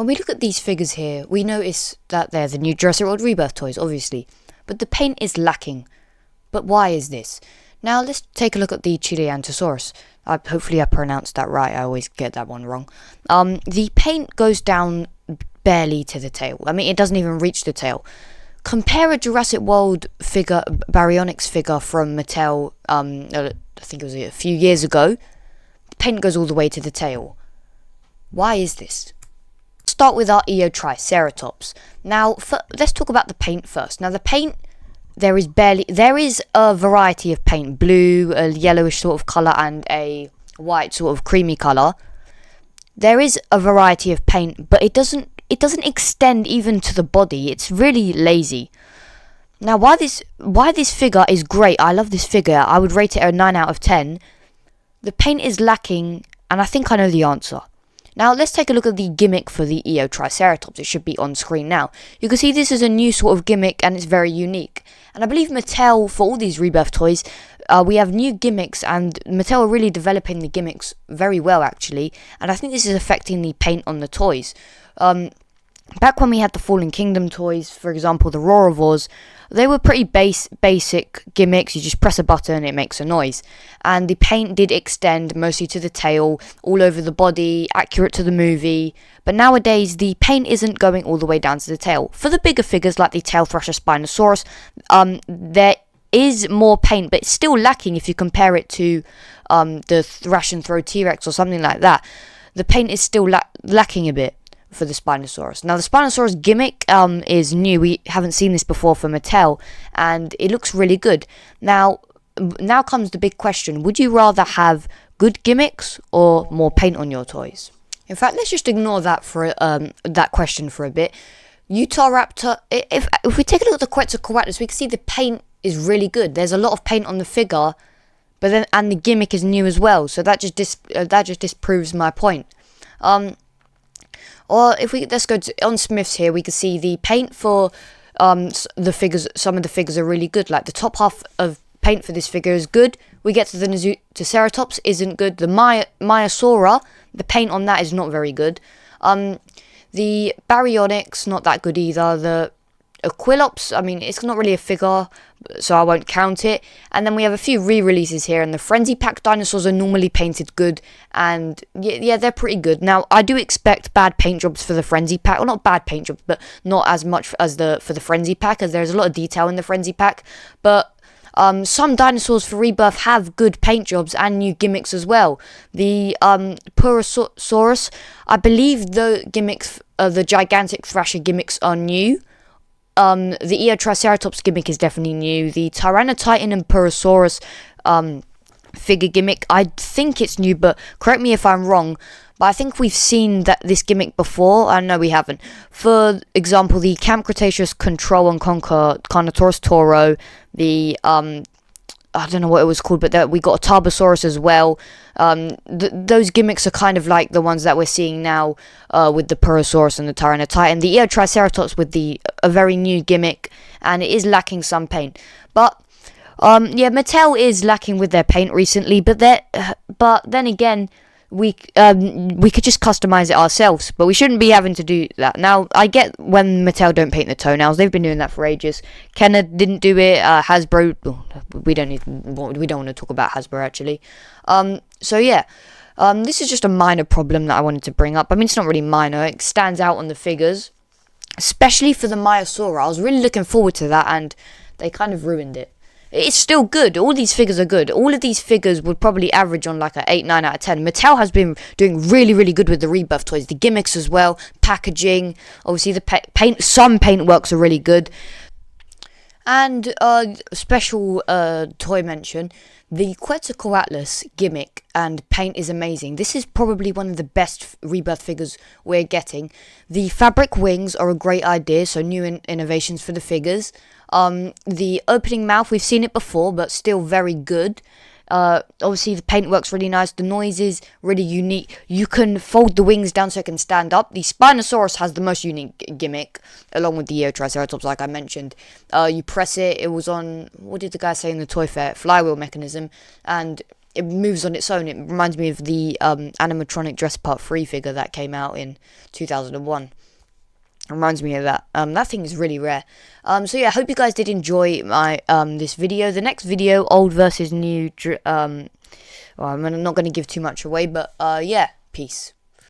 When we look at these figures here, we notice that they're the new Jurassic World Rebirth toys, obviously, but the paint is lacking. But why is this? Now let's take a look at the Chileantosaurus. Hopefully I pronounced that right, I always get that one wrong. The paint goes down barely to the tail. I mean, it doesn't even reach the tail. Compare a Jurassic World figure, Baryonyx figure from Mattel, I think it was a few years ago. The paint goes all the way to the tail. Why is this? Start with our Triceratops. Now, let's talk about the paint first. Now, the paint, there is a variety of paint: blue, a yellowish sort of color, and a white sort of creamy color. There is a variety of paint, but it doesn't extend even to the body. It's really lazy. Now, why this figure is great? I love this figure. I would rate it a 9 out of 10. The paint is lacking, and I think I know the answer. Now, let's take a look at the gimmick for the Triceratops. It should be on screen now. You can see this is a new sort of gimmick, and it's very unique. And I believe Mattel, for all these Rebirth toys, we have new gimmicks, and Mattel are really developing the gimmicks very well, actually. And I think this is affecting the paint on the toys. Back when we had the Fallen Kingdom toys, for example, the Roarivores, they were pretty basic gimmicks. You just press a button, it makes a noise. And the paint did extend mostly to the tail, all over the body, accurate to the movie. But nowadays, the paint isn't going all the way down to the tail. For the bigger figures like the Tail Thrasher Spinosaurus, there is more paint, but it's still lacking if you compare it to the Thrash and Throw T-Rex or something like that. The paint is still lacking a bit for the Spinosaurus. Now, the Spinosaurus gimmick is new. We haven't seen this before for Mattel, and it looks really good. Now comes the big question: would you rather have good gimmicks or more paint on your toys? In fact, let's just ignore that for that question for a bit. Utahraptor. If we take a look at the Quetzalcoatlus, we can see the paint is really good. There's a lot of paint on the figure, and the gimmick is new as well. So that just disproves my point. Or let's go on Smiths here, we can see the paint for the figures. Some of the figures are really good. Like the top half of paint for this figure is good. We get to the Triceratops, isn't good. The Maiasaura, the paint on that is not very good. The Baryonyx, not that good either. The Aquilops, I mean, it's not really a figure, so I won't count it. And then we have a few re-releases here, and the Frenzy Pack dinosaurs are normally painted good, and yeah, they're pretty good. Now, I do expect bad paint jobs for the Frenzy Pack, or not bad paint jobs, but not as much as for the Frenzy Pack, as there's a lot of detail in the Frenzy Pack. But some dinosaurs for Rebirth have good paint jobs and new gimmicks as well. The Purosaurus, I believe the gimmicks, the Gigantic Thrasher gimmicks are new. The Triceratops gimmick is definitely new. The Tyranotitan and Purosaurus figure gimmick, I think it's new, but correct me if I'm wrong. But I think we've seen this gimmick before. No, we haven't. For example, the Camp Cretaceous Control and Conquer Carnotaurus Toro, the I don't know what it was called, but we got a Tarbosaurus as well. Those gimmicks are kind of like the ones that we're seeing now with the Purosaurus and the Tyranotitan. The Triceratops with a very new gimmick, and it is lacking some paint. But yeah, Mattel is lacking with their paint recently, but then again, we could just customize it ourselves, but we shouldn't be having to do that. Now, I get when Mattel don't paint the toenails; they've been doing that for ages. Kenner didn't do it. Hasbro, we don't want to talk about Hasbro actually. So yeah, this is just a minor problem that I wanted to bring up. I mean, it's not really minor; it stands out on the figures, especially for the Maiasaura. I was really looking forward to that, and they kind of ruined it. It's still good. All these figures are good. All of these figures would probably average on like an 8, 9 out of 10. Mattel has been doing really, really good with the Rebirth toys. The gimmicks as well. Packaging. Obviously, the paint. Some paint works are really good. And special toy mention. The Quetzalcoatlus gimmick and paint is amazing. This is probably one of the best Rebirth figures we're getting. The fabric wings are a great idea, so new innovations for the figures. The opening mouth, we've seen it before, but still very good. Obviously, the paint works really nice. The noise is really unique. You can fold the wings down so it can stand up. The Spinosaurus has the most unique gimmick, along with the Triceratops, like I mentioned. You press it. It was on, what did the guy say in the toy fair? Flywheel mechanism. And it moves on its own. It reminds me of the animatronic Jurassic Part 3 figure that came out in 2001. Reminds me of that. That thing is really rare. So yeah, I hope you guys did enjoy my this video. The next video, old versus new. Well, I'm not going to give too much away, but yeah, peace.